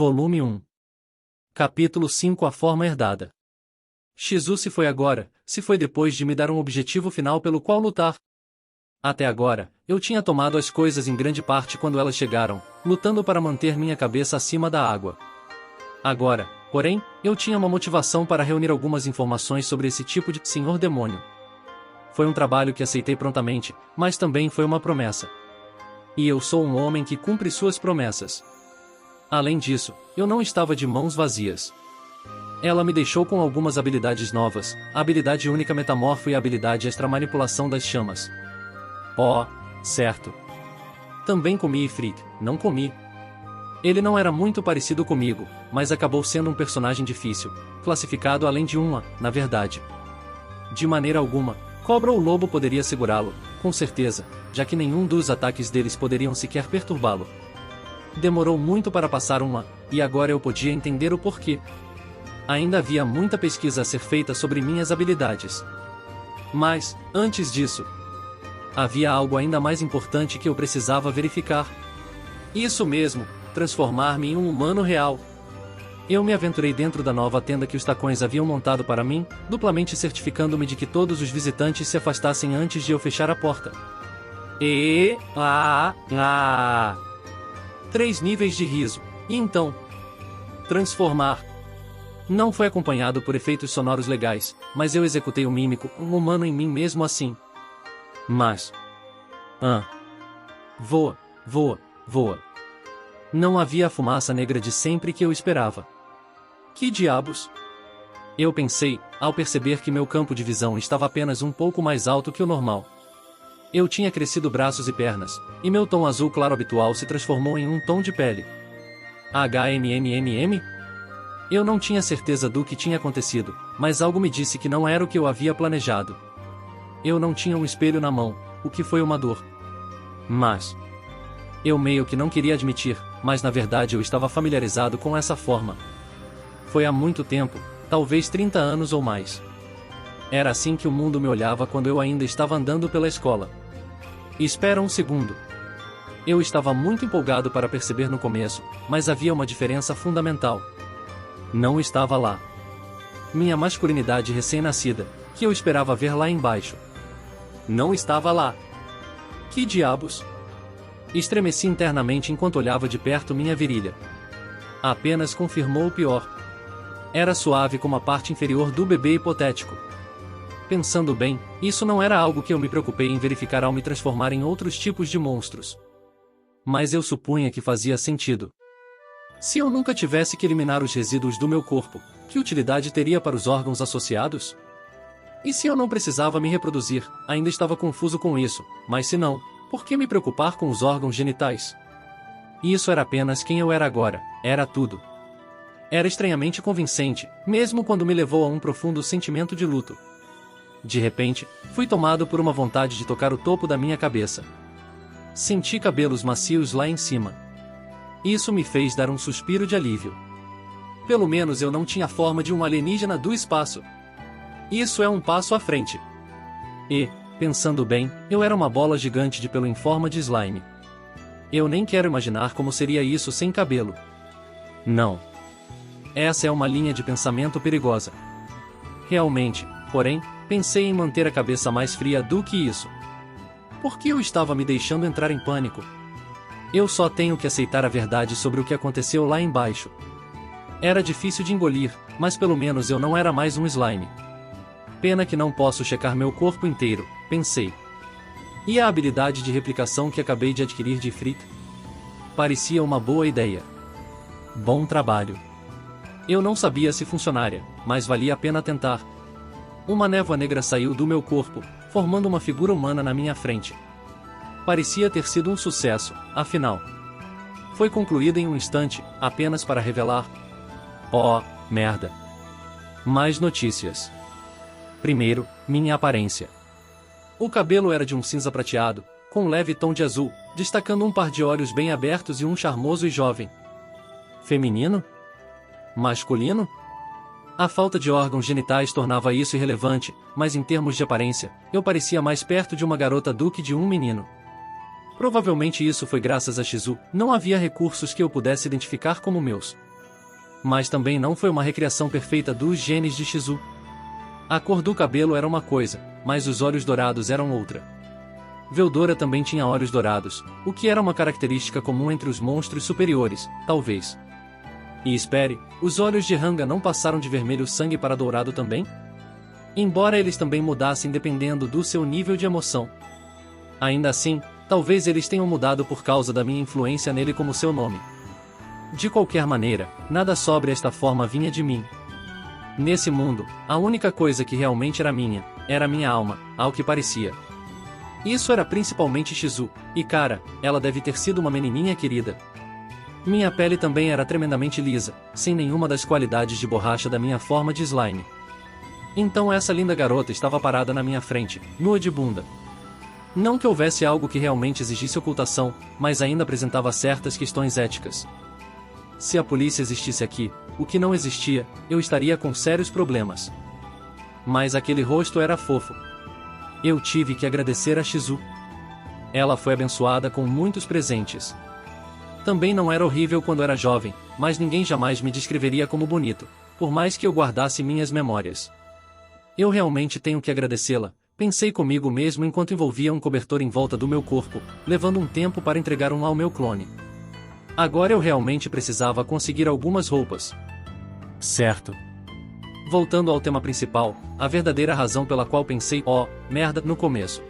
Volume 1. Capítulo 5. A forma herdada. Shizu se foi agora, se foi depois de me dar um objetivo final pelo qual lutar. Até agora, eu tinha tomado as coisas em grande parte quando elas chegaram, lutando para manter minha cabeça acima da água. Agora, porém, eu tinha uma motivação para reunir algumas informações sobre esse tipo de Senhor Demônio. Foi um trabalho que aceitei prontamente, mas também foi uma promessa. E eu sou um homem que cumpre suas promessas. Além disso, eu não estava de mãos vazias. Ela me deixou com algumas habilidades novas, a habilidade única metamorfo e a habilidade extra manipulação das chamas. Oh, certo. Também comi Ifrit, não comi. Ele não era muito parecido comigo, mas acabou sendo um personagem difícil, classificado além de uma, na verdade. De maneira alguma, Cobra ou Lobo poderia segurá-lo, com certeza, já que nenhum dos ataques deles poderiam sequer perturbá-lo. Demorou muito para passar uma, e agora eu podia entender o porquê. Ainda havia muita pesquisa a ser feita sobre minhas habilidades. Mas, antes disso, havia algo ainda mais importante que eu precisava verificar. Isso mesmo, transformar-me em um humano real. Eu me aventurei dentro da nova tenda que os tacões haviam montado para mim, duplamente certificando-me de que todos os visitantes se afastassem antes de eu fechar a porta. 3 níveis de riso, e então... transformar. Não foi acompanhado por efeitos sonoros legais, mas eu executei o mímico, um humano em mim mesmo assim. Mas... voa, voa, voa. Não havia a fumaça negra de sempre que eu esperava. Que diabos? Eu pensei, ao perceber que meu campo de visão estava apenas um pouco mais alto que o normal. Eu tinha crescido braços e pernas, e meu tom azul claro habitual se transformou em um tom de pele. HMMMM? Eu não tinha certeza do que tinha acontecido, mas algo me disse que não era o que eu havia planejado. Eu não tinha um espelho na mão, o que foi uma dor. Mas... eu meio que não queria admitir, mas na verdade eu estava familiarizado com essa forma. Foi há muito tempo, talvez 30 anos ou mais. Era assim que o mundo me olhava quando eu ainda estava andando pela escola. Espera um segundo. Eu estava muito empolgado para perceber no começo, mas havia uma diferença fundamental. Não estava lá. Minha masculinidade recém-nascida, que eu esperava ver lá embaixo. Não estava lá. Que diabos? Estremeci internamente enquanto olhava de perto minha virilha. Apenas confirmou o pior. Era suave como a parte inferior do bebê hipotético. Pensando bem, isso não era algo que eu me preocupei em verificar ao me transformar em outros tipos de monstros. Mas eu supunha que fazia sentido. Se eu nunca tivesse que eliminar os resíduos do meu corpo, que utilidade teria para os órgãos associados? E se eu não precisava me reproduzir, ainda estava confuso com isso, mas se não, por que me preocupar com os órgãos genitais? Isso era apenas quem eu era agora, era tudo. Era estranhamente convincente, mesmo quando me levou a um profundo sentimento de luto. De repente, fui tomado por uma vontade de tocar o topo da minha cabeça. Senti cabelos macios lá em cima. Isso me fez dar um suspiro de alívio. Pelo menos eu não tinha a forma de um alienígena do espaço. Isso é um passo à frente. E, pensando bem, eu era uma bola gigante de pelo em forma de slime. Eu nem quero imaginar como seria isso sem cabelo. Não. Essa é uma linha de pensamento perigosa. Realmente, porém, pensei em manter a cabeça mais fria do que isso. Por que eu estava me deixando entrar em pânico? Eu só tenho que aceitar a verdade sobre o que aconteceu lá embaixo. Era difícil de engolir, mas pelo menos eu não era mais um slime. Pena que não posso checar meu corpo inteiro, pensei. E a habilidade de replicação que acabei de adquirir de Ifrit? Parecia uma boa ideia. Bom trabalho. Eu não sabia se funcionaria, mas valia a pena tentar. Uma névoa negra saiu do meu corpo, formando uma figura humana na minha frente. Parecia ter sido um sucesso, afinal. Foi concluída em um instante, apenas para revelar... oh, merda. Mais notícias. Primeiro, minha aparência. O cabelo era de um cinza prateado, com um leve tom de azul, destacando um par de olhos bem abertos e um charmoso e jovem. Feminino? Masculino? A falta de órgãos genitais tornava isso irrelevante, mas em termos de aparência, eu parecia mais perto de uma garota do que de um menino. Provavelmente isso foi graças a Shizu, não havia recursos que eu pudesse identificar como meus. Mas também não foi uma recriação perfeita dos genes de Shizu. A cor do cabelo era uma coisa, mas os olhos dourados eram outra. Veldora também tinha olhos dourados, o que era uma característica comum entre os monstros superiores, talvez. E espere, os olhos de Ranga não passaram de vermelho sangue para dourado também? Embora eles também mudassem dependendo do seu nível de emoção. Ainda assim, talvez eles tenham mudado por causa da minha influência nele como seu nome. De qualquer maneira, nada sobre esta forma vinha de mim. Nesse mundo, a única coisa que realmente era minha alma, ao que parecia. Isso era principalmente Shizu, e cara, ela deve ter sido uma menininha querida. Minha pele também era tremendamente lisa, sem nenhuma das qualidades de borracha da minha forma de slime. Então essa linda garota estava parada na minha frente, nua de bunda. Não que houvesse algo que realmente exigisse ocultação, mas ainda apresentava certas questões éticas. Se a polícia existisse aqui, o que não existia, eu estaria com sérios problemas. Mas aquele rosto era fofo. Eu tive que agradecer a Shizu. Ela foi abençoada com muitos presentes. Também não era horrível quando era jovem, mas ninguém jamais me descreveria como bonito, por mais que eu guardasse minhas memórias. Eu realmente tenho que agradecê-la, pensei comigo mesmo enquanto envolvia um cobertor em volta do meu corpo, levando um tempo para entregar um ao meu clone. Agora eu realmente precisava conseguir algumas roupas. Certo. Voltando ao tema principal, a verdadeira razão pela qual pensei, merda, no começo.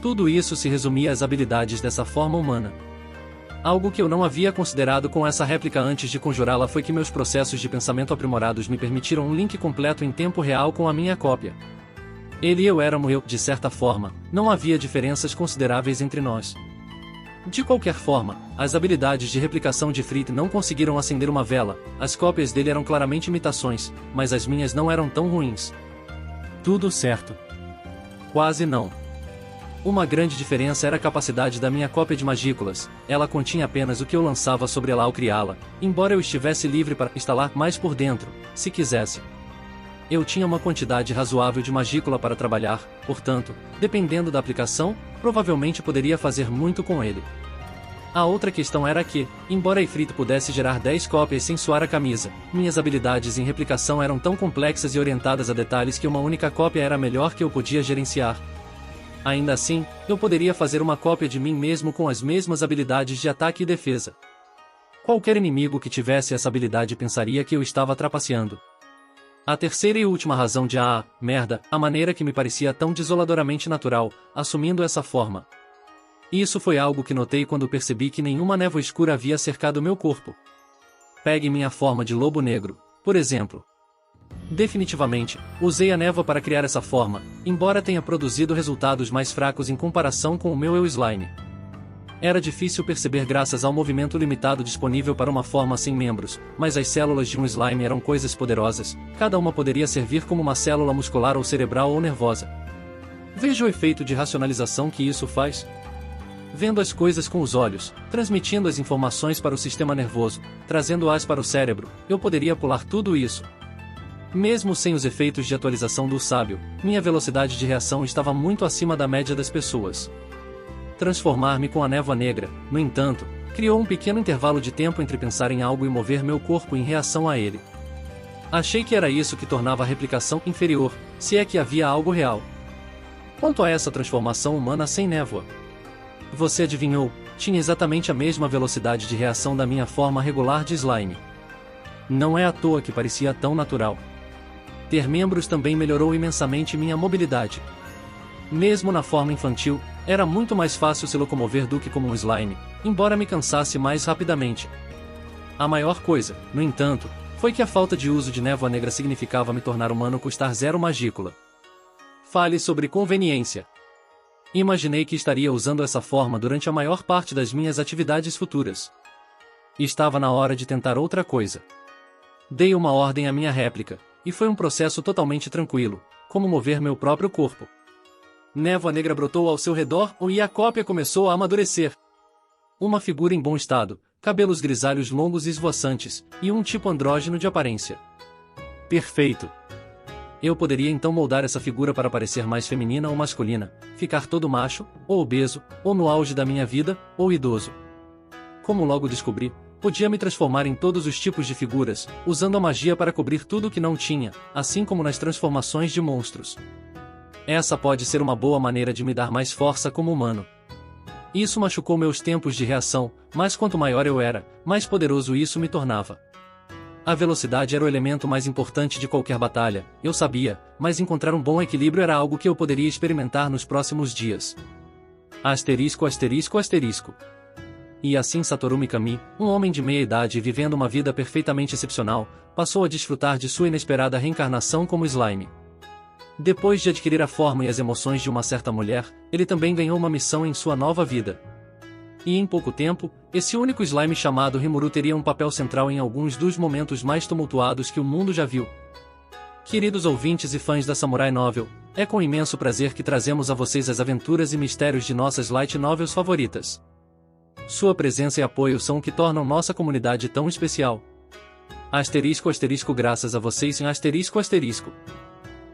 Tudo isso se resumia às habilidades dessa forma humana. Algo que eu não havia considerado com essa réplica antes de conjurá-la foi que meus processos de pensamento aprimorados me permitiram um link completo em tempo real com a minha cópia. Ele e eu éramos eu, de certa forma, não havia diferenças consideráveis entre nós. De qualquer forma, as habilidades de replicação de Frit não conseguiram acender uma vela, as cópias dele eram claramente imitações, mas as minhas não eram tão ruins. Tudo certo. Quase não. Uma grande diferença era a capacidade da minha cópia de magículas, ela continha apenas o que eu lançava sobre ela ao criá-la, embora eu estivesse livre para instalar mais por dentro, se quisesse. Eu tinha uma quantidade razoável de magícula para trabalhar, portanto, dependendo da aplicação, provavelmente poderia fazer muito com ele. A outra questão era que, embora a Ifrit pudesse gerar 10 cópias sem suar a camisa, minhas habilidades em replicação eram tão complexas e orientadas a detalhes que uma única cópia era a melhor que eu podia gerenciar. Ainda assim, eu poderia fazer uma cópia de mim mesmo com as mesmas habilidades de ataque e defesa. Qualquer inimigo que tivesse essa habilidade pensaria que eu estava trapaceando. A terceira e última razão de merda, a maneira que me parecia tão desoladoramente natural, assumindo essa forma. Isso foi algo que notei quando percebi que nenhuma névoa escura havia cercado meu corpo. Pegue minha forma de lobo negro, por exemplo. Definitivamente, usei a névoa para criar essa forma, embora tenha produzido resultados mais fracos em comparação com o meu eu slime. Era difícil perceber graças ao movimento limitado disponível para uma forma sem membros, mas as células de um slime eram coisas poderosas, cada uma poderia servir como uma célula muscular ou cerebral ou nervosa. Veja o efeito de racionalização que isso faz. Vendo as coisas com os olhos, transmitindo as informações para o sistema nervoso, trazendo-as para o cérebro, eu poderia pular tudo isso. Mesmo sem os efeitos de atualização do sábio, minha velocidade de reação estava muito acima da média das pessoas. Transformar-me com a névoa negra, no entanto, criou um pequeno intervalo de tempo entre pensar em algo e mover meu corpo em reação a ele. Achei que era isso que tornava a replicação inferior, se é que havia algo real. Quanto a essa transformação humana sem névoa? Você adivinhou, tinha exatamente a mesma velocidade de reação da minha forma regular de slime. Não é à toa que parecia tão natural. Ter membros também melhorou imensamente minha mobilidade. Mesmo na forma infantil, era muito mais fácil se locomover do que como um slime, embora me cansasse mais rapidamente. A maior coisa, no entanto, foi que a falta de uso de névoa negra significava me tornar humano custar 0 magícula. Fale sobre conveniência. Imaginei que estaria usando essa forma durante a maior parte das minhas atividades futuras. Estava na hora de tentar outra coisa. Dei uma ordem à minha réplica, e foi um processo totalmente tranquilo, como mover meu próprio corpo. Névoa negra brotou ao seu redor e a cópia começou a amadurecer. Uma figura em bom estado, cabelos grisalhos longos e esvoaçantes, e um tipo andrógeno de aparência. Perfeito! Eu poderia então moldar essa figura para parecer mais feminina ou masculina, ficar todo macho, ou obeso, ou no auge da minha vida, ou idoso. Como logo descobri, Podia me transformar em todos os tipos de figuras, usando a magia para cobrir tudo o que não tinha, assim como nas transformações de monstros. Essa pode ser uma boa maneira de me dar mais força como humano. Isso machucou meus tempos de reação, mas quanto maior eu era, mais poderoso isso me tornava. A velocidade era o elemento mais importante de qualquer batalha, eu sabia, mas encontrar um bom equilíbrio era algo que eu poderia experimentar nos próximos dias. Asterisco, asterisco, asterisco. E assim Satoru Mikami, um homem de meia-idade e vivendo uma vida perfeitamente excepcional, passou a desfrutar de sua inesperada reencarnação como slime. Depois de adquirir a forma e as emoções de uma certa mulher, ele também ganhou uma missão em sua nova vida. E em pouco tempo, esse único slime chamado Rimuru teria um papel central em alguns dos momentos mais tumultuados que o mundo já viu. Queridos ouvintes e fãs da Samurai Novel, é com imenso prazer que trazemos a vocês as aventuras e mistérios de nossas light novels favoritas. Sua presença e apoio são o que tornam nossa comunidade tão especial. Asterisco, asterisco, graças a vocês em asterisco, asterisco.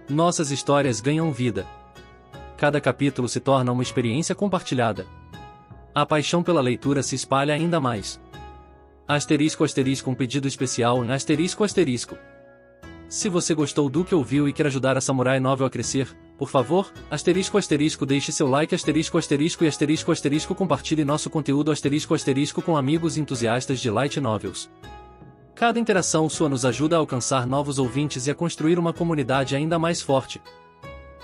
Nossas histórias ganham vida. Cada capítulo se torna uma experiência compartilhada. A paixão pela leitura se espalha ainda mais. Asterisco, asterisco, um pedido especial em asterisco, asterisco. Se você gostou do que ouviu e quer ajudar a Samurai Novel a crescer, por favor, asterisco, asterisco, deixe seu like, asterisco, asterisco e asterisco, asterisco, compartilhe nosso conteúdo, asterisco, asterisco, com amigos entusiastas de light novels. Cada interação sua nos ajuda a alcançar novos ouvintes e a construir uma comunidade ainda mais forte.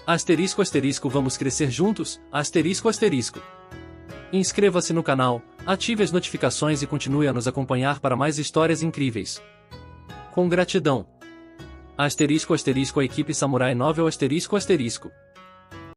Asterisco, asterisco, vamos crescer juntos, asterisco, asterisco. Inscreva-se no canal, ative as notificações e continue a nos acompanhar para mais histórias incríveis. Com gratidão. Asterisco, asterisco, a equipe Samurai Novel, asterisco, asterisco.